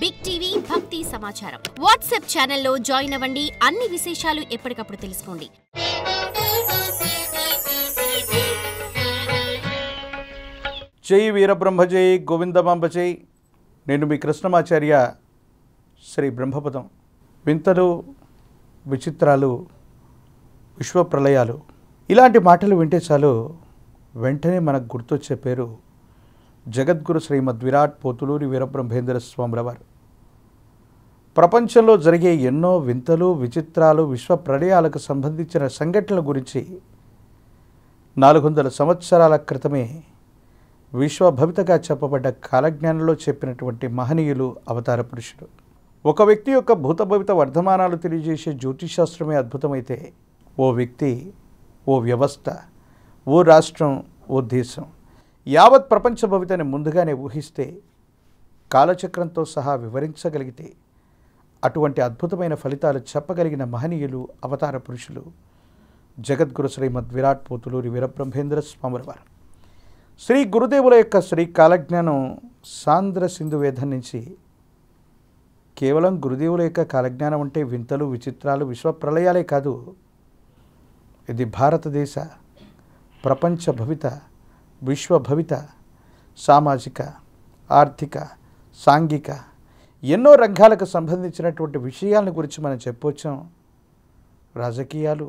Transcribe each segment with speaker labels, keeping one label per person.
Speaker 1: Big TV భక్తి సమాచారం WhatsApp ఛానల్లో జాయిన్ అవ్వండి. అన్ని విశేషాలు ఎప్పటికప్పుడు తెలుసుకోండి.
Speaker 2: జై వీరబ్రహ్మ జై గోవిందమాంబ జై. నేను మీ కృష్ణమాచార్య. శ్రీ బ్రహ్మపదం. వింతలు, విచిత్రాలు, విశ్వప్రలయాలు ఇలాంటి మాటలు వింటే చాలు వెంటనే మనకు గుర్తొచ్చే పేరు జగద్గురు శ్రీమద్ విరాట్ పోతులూరి వీరబ్రహ్మేంద్ర స్వాముల వారు. ప్రపంచంలో జరిగే ఎన్నో వింతలు, విచిత్రాలు, విశ్వప్రలయాలకు సంబంధించిన సంఘటనల గురించి 400 సంవత్సరాల క్రితమే విశ్వభవితగా చెప్పబడ్డ కాలజ్ఞానంలో చెప్పినటువంటి మహనీయులు, అవతార పురుషులు. ఒక వ్యక్తి యొక్క భూతభవిత వర్ధమానాలు తెలియజేసే జ్యోతిషాస్త్రమే అద్భుతమైతే, ఓ వ్యక్తి, ఓ వ్యవస్థ, ఓ రాష్ట్రం, ఓ దేశం యావత్ ప్రపంచ భవితని ముందుగానే ఊహిస్తే, కాలచక్రంతో సహా వివరించగలిగితే అటువంటి అద్భుతమైన ఫలితాలు చెప్పగలిగిన మహనీయులు, అవతార పురుషులు జగద్గురు శ్రీమద్ విరాట్ పోతులూరి వీరబ్రహ్మేంద్ర స్వాముల వారు. శ్రీ గురుదేవుల యొక్క శ్రీ కాలజ్ఞానం సాంద్ర సింధు వేదం నుంచి కేవలం గురుదేవుల యొక్క కాలజ్ఞానం అంటే వింతలు, విచిత్రాలు, విశ్వప్రలయాలే కాదు. ఇది భారతదేశ, ప్రపంచ భవిత, విశ్వభవిత, సామాజిక, ఆర్థిక, సాంఘిక ఎన్నో రంగాలకు సంబంధించినటువంటి విషయాల గురించి మనం చెప్పొచ్చాం. రాజకీయాలు,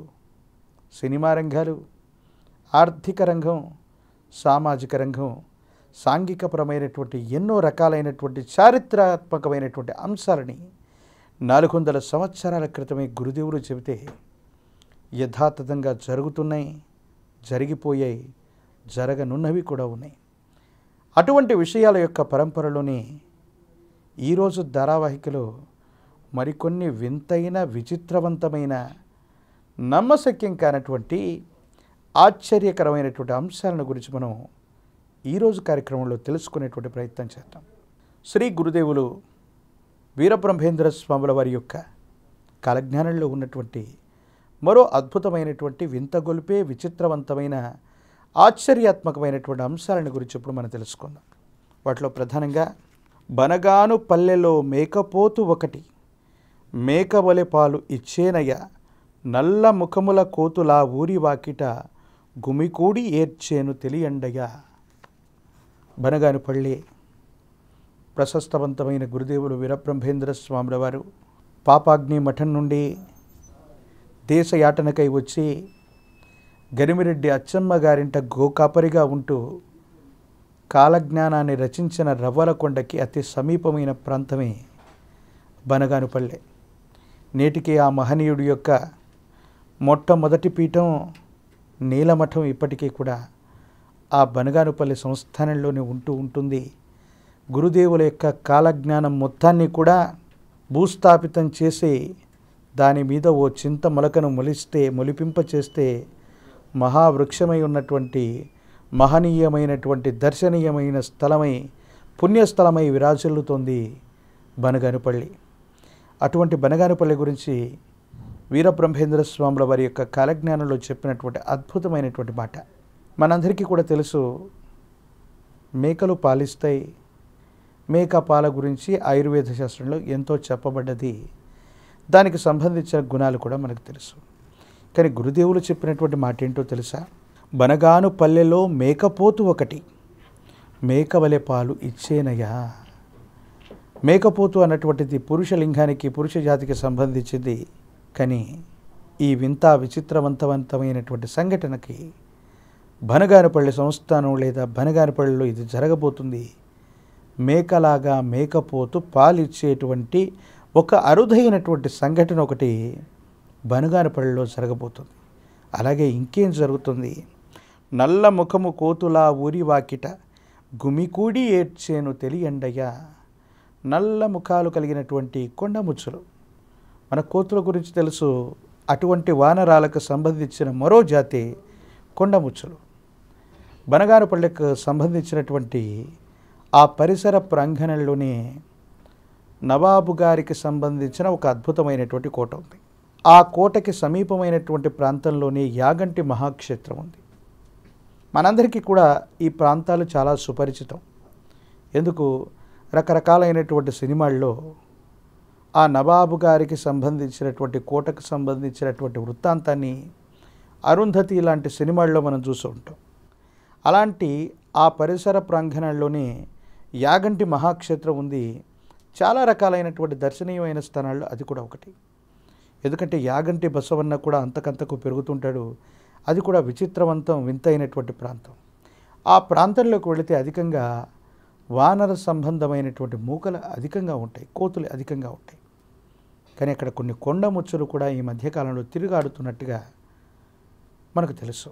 Speaker 2: సినిమా రంగాలు, ఆర్థిక రంగం, సామాజిక రంగం, సాంఘికపరమైనటువంటి ఎన్నో రకాలైనటువంటి చారిత్రాత్మకమైనటువంటి అంశాలని 400 సంవత్సరాల క్రితమే గురుదేవులు చెబితే యథాతథంగా జరుగుతున్నాయి, జరిగిపోయాయి, జరగనున్నవి కూడా ఉన్నాయి. అటువంటి విషయాల యొక్క పరంపరలోని ఈరోజు ధారావాహికలో మరికొన్ని వింతైన, విచిత్రవంతమైన, నమ్మశక్యం కానటువంటి, ఆశ్చర్యకరమైనటువంటి అంశాలను గురించి మనం ఈరోజు కార్యక్రమంలో తెలుసుకునేటువంటి ప్రయత్నం చేద్దాం. శ్రీ గురుదేవులు వీరబ్రహ్మేంద్ర స్వాముల వారి యొక్క కాలజ్ఞానంలో ఉన్నటువంటి మరో అద్భుతమైనటువంటి, వింతగొల్పే, విచిత్రవంతమైన, ఆశ్చర్యాత్మకమైనటువంటి అంశాలను గురించి ఇప్పుడు మనం తెలుసుకుందాం. వాటిలో ప్రధానంగా బనగాను పల్లెలో మేకపోతు ఒకటి, మేకవలె పాలు ఇచ్చేనయ్య, నల్ల ముఖముల కోతులా ఊరి వాకిట గుమికూడి ఏర్చేను తెలియండయ్య. బనగానుపల్లి ప్రశస్తవంతమైన గురుదేవులు వీరబ్రహ్మేంద్ర స్వాముల వారు పాపాగ్ని మఠం నుండి దేశయాటనకై వచ్చి గరిమిరెడ్డి అచ్చమ్మ గారింట గోకాపరిగా ఉంటూ కాలజ్ఞానాన్ని రచించిన రవ్వలకొండకి అతి సమీపమైన ప్రాంతమే బనగానుపల్లె. నేటికి ఆ మహనీయుడి యొక్క మొట్టమొదటి పీఠం నీలమఠం ఇప్పటికీ కూడా ఆ బనగానుపల్లి సంస్థానంలోనే ఉంటుంది. గురుదేవుల యొక్క కాలజ్ఞానం మొత్తాన్ని కూడా భూస్థాపితం చేసి దాని మీద ఓ చింత మొలకను మొలిపింపచేస్తే మహావృక్షమై ఉన్నటువంటి, మహనీయమైనటువంటి, దర్శనీయమైన స్థలమై, పుణ్యస్థలమై విరాజిల్లుతోంది బనగానుపల్లి. అటువంటి బనగానుపల్లి గురించి వీరబ్రహ్మేంద్ర స్వాముల వారి యొక్క కాలజ్ఞానంలో చెప్పినటువంటి అద్భుతమైనటువంటి మాట మనందరికీ కూడా తెలుసు. మేకలు పాలిస్తాయి. మేక పాల గురించి ఆయుర్వేద శాస్త్రంలో ఎంతో చెప్పబడ్డది. దానికి సంబంధించిన గుణాలు కూడా మనకు తెలుసు. కానీ గురుదేవులు చెప్పినటువంటి మాట ఏంటో తెలుసా? బనగాను పల్లెలో మేకపోతు ఒకటి, మేకవలె పాలు ఇచ్చేనయ్యా. మేకపోతు అన్నటువంటిది పురుషలింగానికి, పురుష జాతికి సంబంధించింది. కానీ ఈ వింత, విచిత్రవంతమైనటువంటి సంఘటనకి బనగానుపల్లి సంస్థానం లేదా బనగానుపల్లిలో ఇది జరగబోతుంది. మేకలాగా మేకపోతు పాలిచ్చేటువంటి ఒక అరుదైనటువంటి సంఘటన ఒకటి బనగానుపల్లిలో జరగబోతుంది. అలాగే ఇంకేం జరుగుతుంది? నల్ల ముఖము కోతులా ఊరి వాకిట గుమికూడి ఏడ్చేను తెలియండయ్యా. నల్ల ముఖాలు కలిగినటువంటి కొండముచ్చులు, మన కోతుల గురించి తెలుసు. అటువంటి వానరాలకు సంబంధించిన మరో జాతి కొండముచ్చులు. బనగానుపల్లికి సంబంధించినటువంటి ఆ పరిసర ప్రాంగణంలోనే నవాబు గారికి సంబంధించిన ఒక అద్భుతమైనటువంటి కోట ఉంది. ఆ కోటకి సమీపమైనటువంటి ప్రాంతంలోనే యాగంటి మహాక్షేత్రం ఉంది. మనందరికీ కూడా ఈ ప్రాంతాలు చాలా సుపరిచితం. ఎందుకు? రకరకాలైనటువంటి సినిమాల్లో ఆ నవాబు గారికి సంబంధించినటువంటి కోటకు సంబంధించినటువంటి వృత్తాంతాన్ని అరుంధతి లాంటి సినిమాల్లో మనం చూస్తూ ఉంటాం. అలాంటి ఆ పరిసర ప్రాంగణాల్లోనే యాగంటి మహాక్షేత్రం ఉంది. చాలా రకాలైనటువంటి దర్శనీయమైన స్థానాల్లో అది కూడా ఒకటి. ఎందుకంటే యాగంటి బసవన్న కూడా అంతకంతకు పెరుగుతుంటాడు. అది కూడా విచిత్రవంతం, వింతైనటువంటి ప్రాంతం. ఆ ప్రాంతంలోకి వెళితే అధికంగా వానర సంబంధమైనటువంటి మూకలు అధికంగా ఉంటాయి, కోతులు అధికంగా ఉంటాయి. కానీ అక్కడ కొన్ని కొండ ముచ్చులు కూడా ఈ మధ్యకాలంలో తిరుగాడుతున్నట్టుగా మనకు తెలుసు.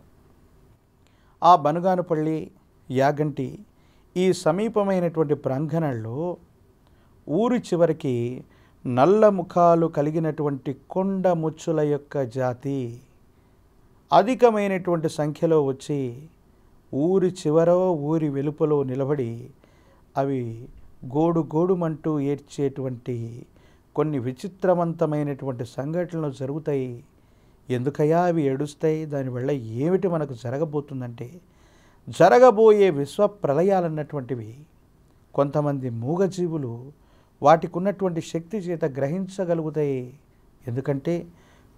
Speaker 2: ఆ బనుగానుపల్లి, యాగంటి ఈ సమీపమైనటువంటి ప్రాంగణాల్లో ఊరి చివరికి నల్ల ముఖాలు కలిగినటువంటి కొండ ముచ్చుల యొక్క జాతి అధికమైనటువంటి సంఖ్యలో వచ్చి ఊరి చివరో ఊరి వెలుపలో నిలబడి అవి గోడుమంటూ ఏడ్చేటువంటి కొన్ని విచిత్రవంతమైనటువంటి సంఘటనలు జరుగుతాయి. ఎందుకయ్యా అవి ఏడుస్తాయి? దానివల్ల ఏమిటి మనకు జరగబోతుందంటే, జరగబోయే విశ్వ ప్రళయాలన్నటువంటివి కొంతమంది మూగజీవులు వాటికి ఉన్నటువంటి శక్తి చేత గ్రహించగలుగుతాయి. ఎందుకంటే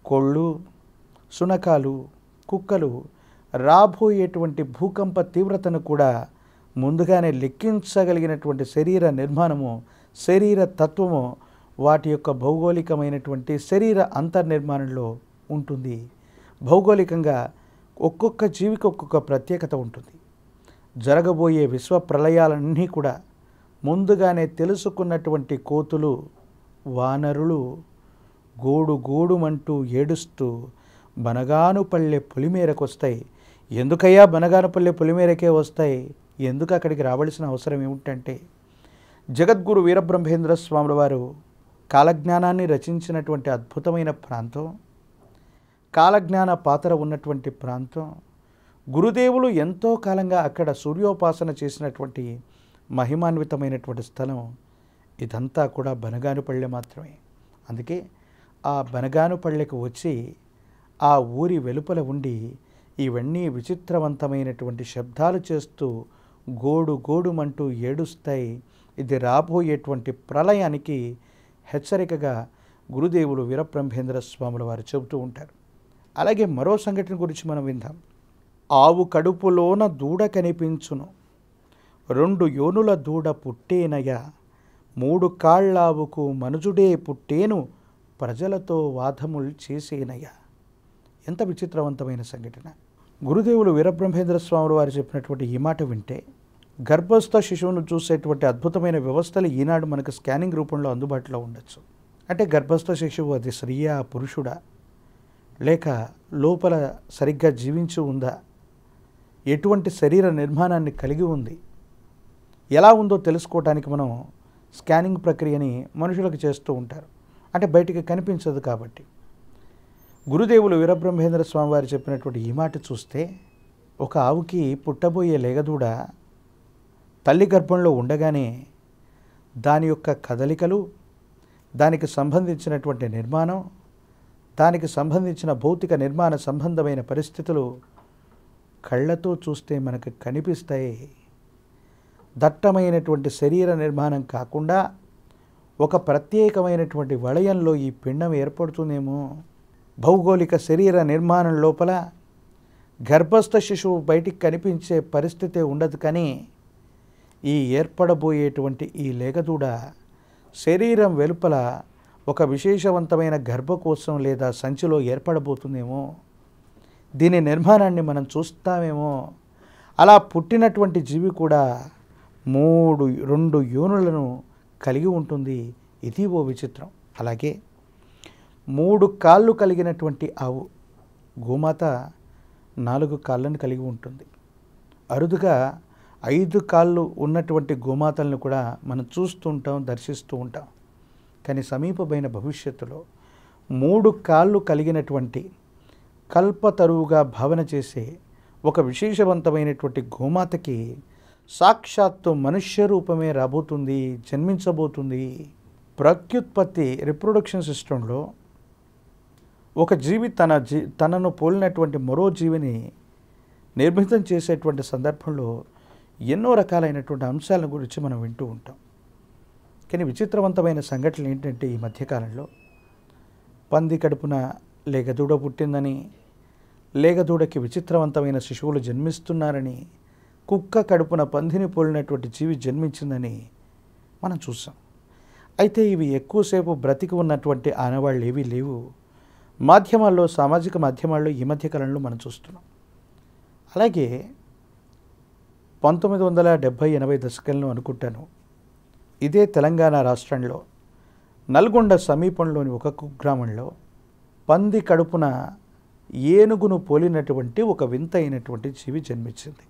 Speaker 2: కోళ్ళు, శునకాలు, కుక్కలు రాబోయేటువంటి భూకంప తీవ్రతను కూడా ముందుగానే లెక్కించగలిగినటువంటి శరీర నిర్మాణము, శరీర తత్వము వాటి యొక్క భౌగోళికమైనటువంటి శరీర అంతర్నిర్మాణంలో ఉంటుంది. భౌగోళికంగా ఒక్కొక్క జీవికి ఒక్కొక్క ప్రత్యేకత ఉంటుంది. జరగబోయే విశ్వ ప్రళయాలన్నీ కూడా ముందుగానే తెలుసుకున్నటువంటి కోతులు, వానరులు గోడుమంటూ ఏడుస్తూ బనగానుపల్లె పొలిమేరకు వస్తాయి. ఎందుకయ్యా బనగానుపల్లె పొలిమేరకే వస్తాయి? ఎందుకు అక్కడికి రావాల్సిన అవసరం ఏమిటంటే, జగద్గురు వీరబ్రహ్మేంద్ర స్వాముల వారు కాలజ్ఞానాన్ని రచించినటువంటి అద్భుతమైన ప్రాంతం, కాలజ్ఞాన పాత్ర ఉన్నటువంటి ప్రాంతం. గురుదేవులు ఎంతో కాలంగా అక్కడ సూర్యోపాసన చేసినటువంటి మహిమాన్వితమైనటువంటి స్థలం. ఇదంతా కూడా బనగానుపల్లె మాత్రమే. అందుకే ఆ బనగానుపల్లెకు వచ్చి ఆ ఊరి వెలుపల ఉండి ఇవన్నీ విచిత్రవంతమైనటువంటి శబ్దాలు చేస్తూ గోడుమంటూ ఏడుస్తాయి. ఇది రాబోయేటువంటి ప్రళయానికి హెచ్చరికగా గురుదేవులు వీరబ్రహ్మేంద్ర స్వాముల వారు చెబుతూ ఉంటారు. అలాగే మరో సంఘటన గురించి మనం విందాం. ఆవు కడుపులోన దూడ కనిపించును, 2 యోనుల దూడ పుట్టేనయ, 3 కాళ్ళావుకు మనుజుడే పుట్టేను, ప్రజలతో వాదములు చేసేనయ. ఎంత విచిత్రవంతమైన సంఘటన! గురుదేవులు వీరబ్రహ్మేంద్ర స్వాముల వారు చెప్పినటువంటి ఈ మాట వింటే, గర్భస్థ శిశువును చూసేటువంటి అద్భుతమైన వ్యవస్థలు ఈనాడు మనకు స్కానింగ్ రూపంలో అందుబాటులో ఉండొచ్చు. అంటే గర్భస్థ శిశువు అది స్త్రీయా, పురుషుడా, లేక లోపల సరిగ్గా జీవించి ఉందా, ఎటువంటి శరీర నిర్మాణాన్ని కలిగి ఉంది, ఎలా ఉందో తెలుసుకోవడానికి మనం స్కానింగ్ ప్రక్రియని మనుషులకు చేస్తూ ఉంటారు. అంటే బయటికి కనిపించదు కాబట్టి. గురుదేవులు వీరబ్రహ్మేంద్ర స్వామి వారు చెప్పినటువంటి ఈ మాట చూస్తే, ఒక ఆవుకి పుట్టబోయే లేగదూడ తల్లి గర్భంలో ఉండగానే దాని యొక్క కదలికలు, దానికి సంబంధించినటువంటి నిర్మాణం, దానికి సంబంధించిన భౌతిక నిర్మాణ సంబంధమైన పరిస్థితులు కళ్ళతో చూస్తే మనకు కనిపిస్తాయి. దట్టమైనటువంటి శరీర నిర్మాణం కాకుండా ఒక ప్రత్యేకమైనటువంటి వలయంలో ఈ పిండం ఏర్పడుతుందేమో. భౌగోళిక శరీర నిర్మాణం లోపల గర్భస్థ శిశువు బయటికి కనిపించే పరిస్థితి ఉండదు. కానీ ఈ ఏర్పడబోయేటువంటి ఈ లేగదూడ శరీరం వెలుపల ఒక విశేషవంతమైన గర్భకోశం లేదా సంచిలో ఏర్పడబోతుందేమో. దీని నిర్మాణాన్ని మనం చూస్తామేమో. అలా పుట్టినటువంటి జీవి కూడా 2 యోనులను కలిగి ఉంటుంది. ఇది ఓ విచిత్రం. అలాగే 3 కాళ్ళు కలిగినటువంటి ఆవు, గోమాత 4 కాళ్ళను కలిగి ఉంటుంది. అరుదుగా 5 కాళ్ళు ఉన్నటువంటి గోమాతలను కూడా మనం చూస్తూ ఉంటాం, దర్శిస్తూ ఉంటాం. కానీ సమీపమైన భవిష్యత్తులో 3 కాళ్ళు కలిగినటువంటి కల్పతరువుగా భావన చేసే ఒక విశేషవంతమైనటువంటి గోమాతకి సాక్షాత్తు మనుష్య రూపమే రాబోతుంది, జన్మించబోతుంది. ప్రత్యుత్పత్తి రిప్రొడక్షన్ సిస్టంలో ఒక జీవి తనను పోలినటువంటి మరో జీవిని నిర్మితం చేసేటువంటి సందర్భంలో ఎన్నో రకాలైనటువంటి అంశాల గురించి మనం వింటూ ఉంటాం. కానీ విచిత్రవంతమైన సంఘటనలు ఏంటంటే ఈ మధ్యకాలంలో పంది కడుపున లేగదూడ పుట్టిందని, లేగదూడకి విచిత్రవంతమైన శిశువులు జన్మిస్తున్నారని, కుక్క కడుపున పందిని పోలినటువంటి జీవి జన్మించిందని మనం చూసాం. అయితే ఇవి ఎక్కువసేపు బ్రతికి ఉన్నటువంటి ఆనవాళ్ళు ఏవీ లేవు. మాధ్యమాల్లో, సామాజిక మాధ్యమాల్లో ఈ మధ్యకాలంలో మనం చూస్తున్నాం. అలాగే 1970-80 దశకంలో అనుకుంటాను, ఇదే తెలంగాణ రాష్ట్రంలో నల్గొండ సమీపంలోని ఒక కుగ్రామంలో పంది కడుపున ఏనుగును పోలినటువంటి ఒక వింత అయినటువంటి జీవి జన్మించింది.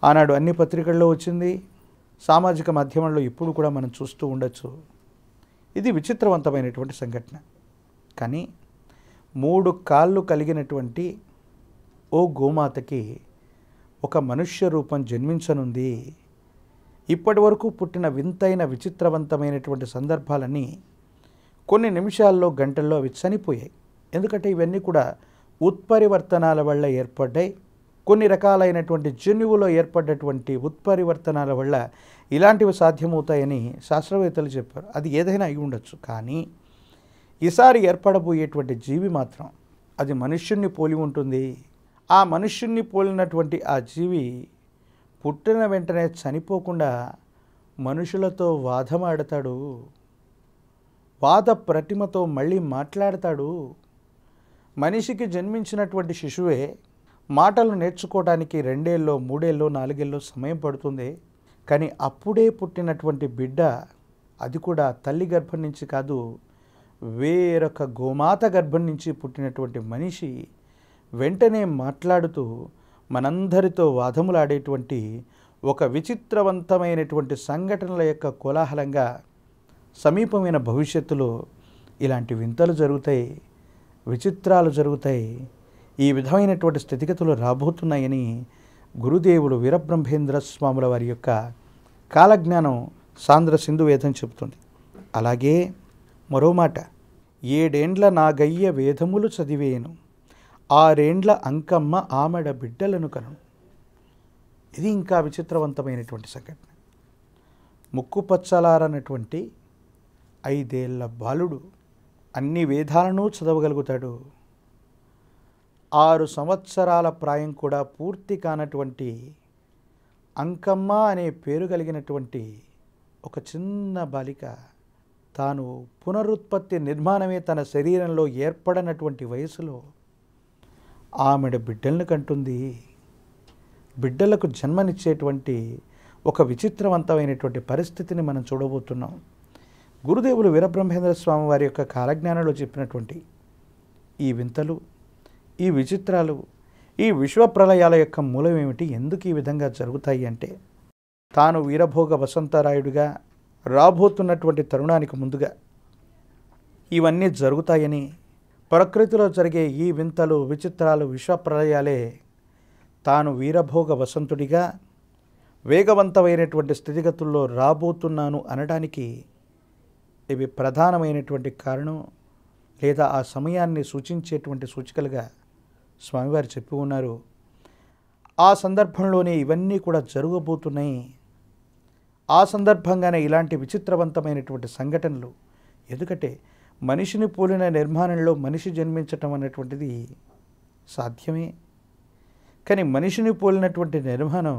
Speaker 2: ఆనాడు అన్ని పత్రికల్లో వచ్చింది, సామాజిక మాధ్యమంలో ఇప్పుడు కూడా మనం చూస్తూ ఉండొచ్చు. ఇది విచిత్రవంతమైనటువంటి సంఘటన. కానీ 3 కాళ్ళు కలిగినటువంటి ఓ గోమాతకి ఒక మనుష్య రూపం జన్మించనుంది. ఇప్పటి వరకు పుట్టిన వింతైన విచిత్రవంతమైనటువంటి సందర్భాలన్నీ కొన్ని నిమిషాల్లో, గంటల్లో అవి చనిపోయాయి. ఎందుకంటే ఇవన్నీ కూడా ఉత్పరివర్తనాల వల్ల ఏర్పడ్డాయి. కొన్ని రకాలైనటువంటి జన్యువులో ఏర్పడ్డటువంటి ఉత్పరివర్తనాల వల్ల ఇలాంటివి సాధ్యమవుతాయని శాస్త్రవేత్తలు చెప్పారు. అది ఏదైనా అయి ఉండొచ్చు. కానీ ఈసారి ఏర్పడబోయేటువంటి జీవి మాత్రం అది మనుష్యుణ్ణి పోలి ఉంటుంది. ఆ మనుష్యుణ్ణి పోలినటువంటి ఆ జీవి పుట్టిన వెంటనే చనిపోకుండా మనుషులతో వాదమాడతాడు, వాద ప్రతిమతో మళ్ళీ మాట్లాడతాడు. మనిషికి జన్మించినటువంటి శిశువే మాటలు నేర్చుకోవడానికి 2 ఏళ్ళో, 3 ఏళ్ళో, 4 ఏళ్ళో సమయం పడుతుంది. కానీ అప్పుడే పుట్టినటువంటి బిడ్డ, అది కూడా తల్లి గర్భం నుంచి కాదు, వేరొక గోమాత గర్భం నుంచి పుట్టినటువంటి మనిషి వెంటనే మాట్లాడుతూ మనందరితో వాదములాడేటువంటి ఒక విచిత్రవంతమైనటువంటి సంఘటనల యొక్క కోలాహలంగా సమీపమైన భవిష్యత్తులో ఇలాంటి వింతలు జరుగుతాయి, విచిత్రాలు జరుగుతాయి. ఈ విధమైనటువంటి స్థితిగతులు రాబోతున్నాయని గురుదేవులు వీరబ్రహ్మేంద్ర స్వాముల వారి యొక్క కాలజ్ఞానం సాంద్ర సింధు వేదం చెబుతుంది. అలాగే మరో మాట, 7 ఏండ్ల నాగయ్య వేదములు చదివేను, 6 ఏండ్ల అంకమ్మ ఆమెడ బిడ్డలను కను. ఇది ఇంకా విచిత్రవంతమైనటువంటి సంఘటన. ముక్కు పచ్చలారనటువంటి 5 ఏళ్ల బాలుడు అన్ని వేదాలను చదవగలుగుతాడు. 6 సంవత్సరాల ప్రాయం కూడా పూర్తి కానటువంటి అంకమ్మ అనే పేరు కలిగినటువంటి ఒక చిన్న బాలిక తాను పునరుత్పత్తి నిర్మాణమే తన శరీరంలో ఏర్పడనటువంటి వయసులో ఆమెడ బిడ్డలను కంటుంది. బిడ్డలకు జన్మనిచ్చేటువంటి ఒక విచిత్రవంతమైనటువంటి పరిస్థితిని మనం చూడబోతున్నాం. గురుదేవులు వీరబ్రహ్మేంద్ర స్వామి వారి యొక్క కాలజ్ఞానంలో చెప్పినటువంటి ఈ వింతలు, ఈ విచిత్రాలు, ఈ విశ్వప్రళయాల యొక్క మూలం ఏమిటి, ఎందుకు ఈ విధంగా జరుగుతాయి అంటే, తాను వీరభోగ వసంతరాయుడిగా రాబోతున్నటువంటి తరుణానికి ముందుగా ఇవన్నీ జరుగుతాయని, ప్రకృతిలో జరిగే ఈ వింతలు, విచిత్రాలు, విశ్వప్రళయాలే తాను వీరభోగ వసంతుడిగా వేగవంతమైనటువంటి స్థితిగతుల్లో రాబోతున్నాను అనడానికి ఇవి ప్రధానమైనటువంటి కారణం, లేదా ఆ సమయాన్ని సూచించేటువంటి సూచికలుగా స్వామివారు చెప్పి ఉన్నారు. ఆ సందర్భంలోనే ఇవన్నీ కూడా జరగబోతున్నాయి. ఆ సందర్భంగానే ఇలాంటి విచిత్రవంతమైనటువంటి సంఘటనలు. ఎందుకంటే మనిషిని పోలిన నిర్మాణంలో మనిషి జన్మించటం అనేటువంటిది సాధ్యమే. కానీ మనిషిని పోలినటువంటి నిర్మాణం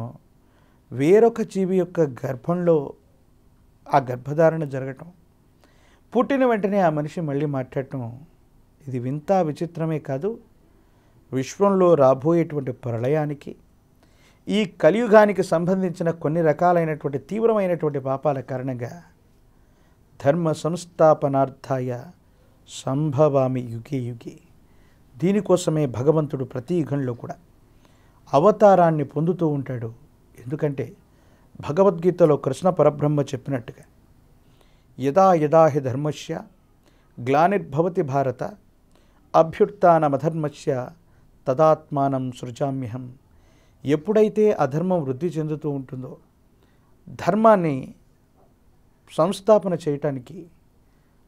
Speaker 2: వేరొక జీవి యొక్క గర్భంలో ఆ గర్భధారణ జరగటం, పుట్టిన వెంటనే ఆ మనిషి మళ్ళీ మాట్లాడటం, ఇది వింత విచిత్రమే కాదు, విశ్వంలో రాబోయేటువంటి ప్రళయానికి, ఈ కలియుగానికి సంబంధించిన కొన్ని రకాలైనటువంటి తీవ్రమైనటువంటి పాపాల కారణంగా ధర్మ సంస్థాపనార్థాయ సంభవామి యుగే యుగే, దీనికోసమే భగవంతుడు ప్రతి యుగంలో కూడా అవతారాన్ని పొందుతూ ఉంటాడు. ఎందుకంటే భగవద్గీతలో కృష్ణ పరబ్రహ్మ చెప్పినట్టుగా యదా యదా హి ధర్మస్య గ్లానిర్భవతి భారత అభ్యుత్థానమధర్మస్య తదాత్మానం సృజామ్యహం. ఎప్పుడైతే అధర్మం వృద్ధి చెందుతూ ఉంటుందో ధర్మాన్ని సంస్థాపన చేయటానికి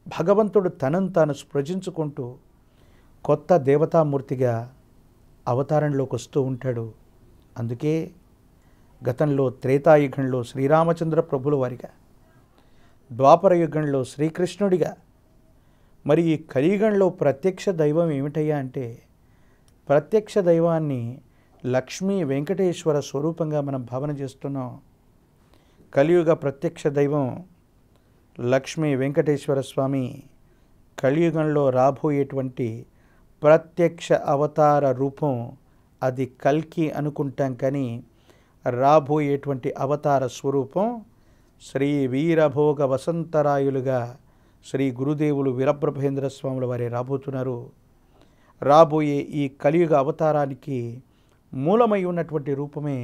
Speaker 2: భగవంతుడు తనను తాను స్పృజించుకుంటూ కొత్త దేవతామూర్తిగా అవతారంలోకి వస్తూ ఉంటాడు. అందుకే గతంలో త్రేతాయుగంలో శ్రీరామచంద్ర ప్రభుల వారిగా ద్వాపర యుగంలో శ్రీకృష్ణుడిగా, మరి ఈ కలియుగంలో ప్రత్యక్ష దైవం ఏమిటయ్యా అంటే ప్రత్యక్ష దైవాన్ని లక్ష్మీ వెంకటేశ్వర స్వరూపంగా మనం భావన చేస్తున్నాం. కలియుగ ప్రత్యక్ష దైవం లక్ష్మీ వెంకటేశ్వర స్వామి కలియుగంలో రాబోయేటువంటి ప్రత్యక్ష అవతార రూపం అది కల్కి అనుకుంటాం, కానీ రాబోయేటువంటి అవతార స్వరూపం శ్రీ వీరభోగ వసంతరాయులుగా శ్రీ గురుదేవులు వీరబ్రహ్మేంద్ర స్వాముల వారే రాబోతున్నారు. రాబోయే ఈ కలియుగ అవతారానికి మూలమై ఉన్నటువంటి రూపమే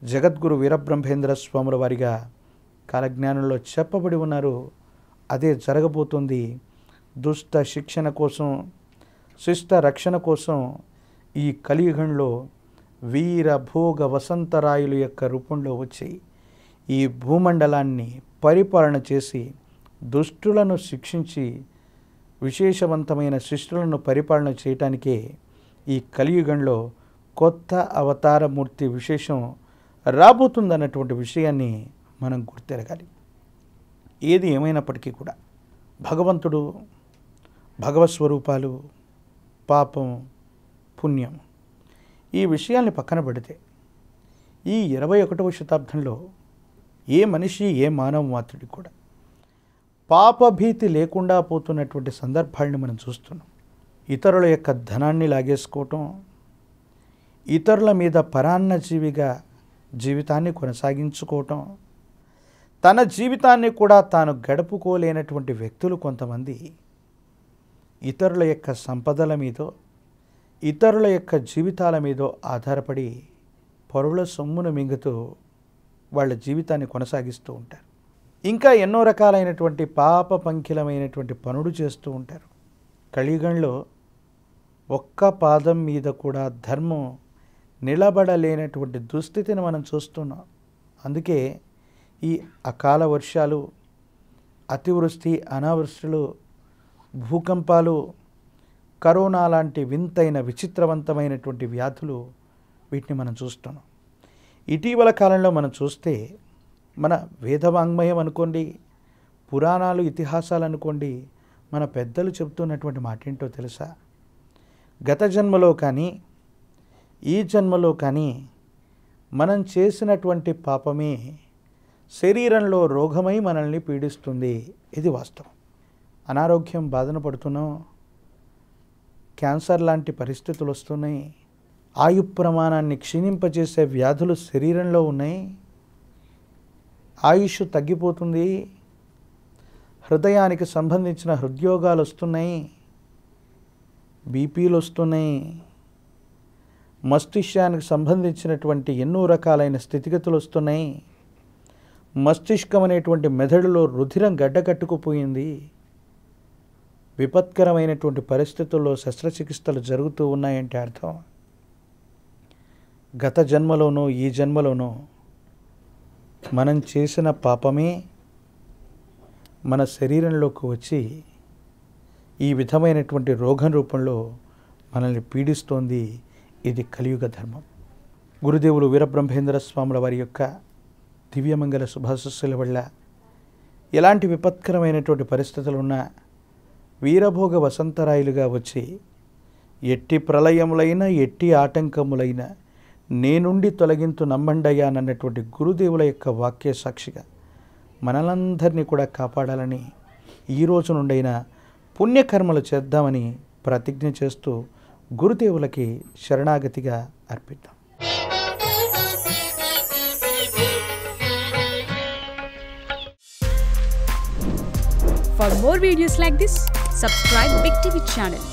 Speaker 2: జగద్గురు వీరబ్రహ్మేంద్ర స్వాముల వారిగా కాలజ్ఞానంలో చెప్పబడి ఉన్నారు. అదే జరగబోతుంది. దుష్ట శిక్షణ కోసం, శిష్ట రక్షణ కోసం ఈ కలియుగంలో వీరభోగ వసంతరాయులు యొక్క రూపంలో వచ్చి ఈ భూమండలాన్ని పరిపాలన చేసి దుష్టులను శిక్షించి విశేషవంతమైన శిష్టులను పరిపాలన చేయటానికే ఈ కలియుగంలో కొత్త అవతారమూర్తి విశేషం రాబోతుందన్నటువంటి విషయాన్ని మనం గుర్తెరగాలి. ఏది ఏమైనప్పటికీ కూడా భగవంతుడు, భగవత్స్వరూపాలు, పాపం, పుణ్యం ఈ విషయాల్ని పక్కన పెడితే ఈ 21వ శతాబ్దంలో ఏ మనిషి, ఏ మానవ మాత్రుడి కూడా పాపభీతి లేకుండా పోతున్నటువంటి సందర్భాలను మనం చూస్తున్నాం. ఇతరుల యొక్క ధనాన్ని లాగేసుకోవటం, ఇతరుల మీద పరాన్నజీవిగా జీవితాన్ని కొనసాగించుకోవటం, తన జీవితాన్ని కూడా తాను గడుపుకోలేనటువంటి వ్యక్తులు కొంతమంది ఇతరుల యొక్క సంపదల మీదో, ఇతరుల యొక్క జీవితాల మీదో ఆధారపడి పరుల సొమ్మును మింగుతూ వాళ్ళ జీవితాన్ని కొనసాగిస్తూ ఉంటారు. ఇంకా ఎన్నో రకాలైనటువంటి పాప పంకిలమైనటువంటి పనులు చేస్తూ ఉంటారు. కలియుగంలో ఒక్క పాదం మీద కూడా ధర్మం నిలబడలేనటువంటి దుస్థితిని మనం చూస్తున్నాం. అందుకే ఈ అకాల వర్షాలు, అతివృష్టి, అనావృష్టులు, భూకంపాలు, కరోనా లాంటి వింతైన విచిత్రవంతమైనటువంటి వ్యాధులు వీటిని మనం చూస్తున్నాం. ఇటీవల కాలంలో మనం చూస్తే మన వేదవాంగ్మయం అనుకోండి, పురాణాలు, ఇతిహాసాలు అనుకోండి, మన పెద్దలు చెబుతున్నటువంటి మాట ఏంటో తెలుసా? గత జన్మలో కానీ ఈ జన్మలో కానీ మనం చేసినటువంటి పాపమే శరీరంలో రోగమై మనల్ని పీడిస్తుంది. ఇది వాస్తవం. అనారోగ్యం బాధన పడుతున్నాం, క్యాన్సర్ లాంటి పరిస్థితులు వస్తున్నాయి, ఆయు ప్రమాణాన్ని క్షీణింపజేసే వ్యాధులు శరీరంలో ఉన్నాయి, ఆయుష్ తగ్గిపోతుంది, హృదయానికి సంబంధించిన హృద్యోగాలు వస్తున్నాయి, బీపీలు వస్తున్నాయి, మస్తిష్కానికి సంబంధించినటువంటి ఎన్నో రకాలైన స్థితిగతులు వస్తున్నాయి, మస్తిష్కం అనేటువంటి మెదడులో రుధిరం గడ్డకట్టుకుపోయింది, విపత్కరమైనటువంటి పరిస్థితుల్లో శస్త్రచికిత్సలు జరుగుతూ ఉన్నాయంటే అర్థం గత జన్మలోనో ఈ జన్మలోనో మనం చేసిన పాపమే మన శరీరంలోకి వచ్చి ఈ విధమైనటువంటి రోగం రూపంలో మనల్ని పీడిస్తోంది. ఇది కలియుగ ధర్మం. గురుదేవులు వీరబ్రహ్మేంద్ర స్వాముల వారి యొక్క దివ్యమంగళ శుభాశస్సుల వల్ల ఎలాంటి విపత్కరమైనటువంటి పరిస్థితులున్నా వీరభోగ వసంతరాయులుగా వచ్చి ఎట్టి ప్రళయములైన, ఎట్టి ఆటంకములైన నేనుండి తొలగింతు నమ్మండయ్యానన్నటువంటి గురుదేవుల యొక్క వాక్య సాక్షిగా మనలందరినీ కూడా కాపాడాలని ఈ రోజు నుండైనా పుణ్యకర్మలు చేద్దామని ప్రతిజ్ఞ చేస్తూ గురుదేవులకి శరణాగతిగా అర్పిద్దాం.
Speaker 3: For more videos like this, subscribe Big TV channel.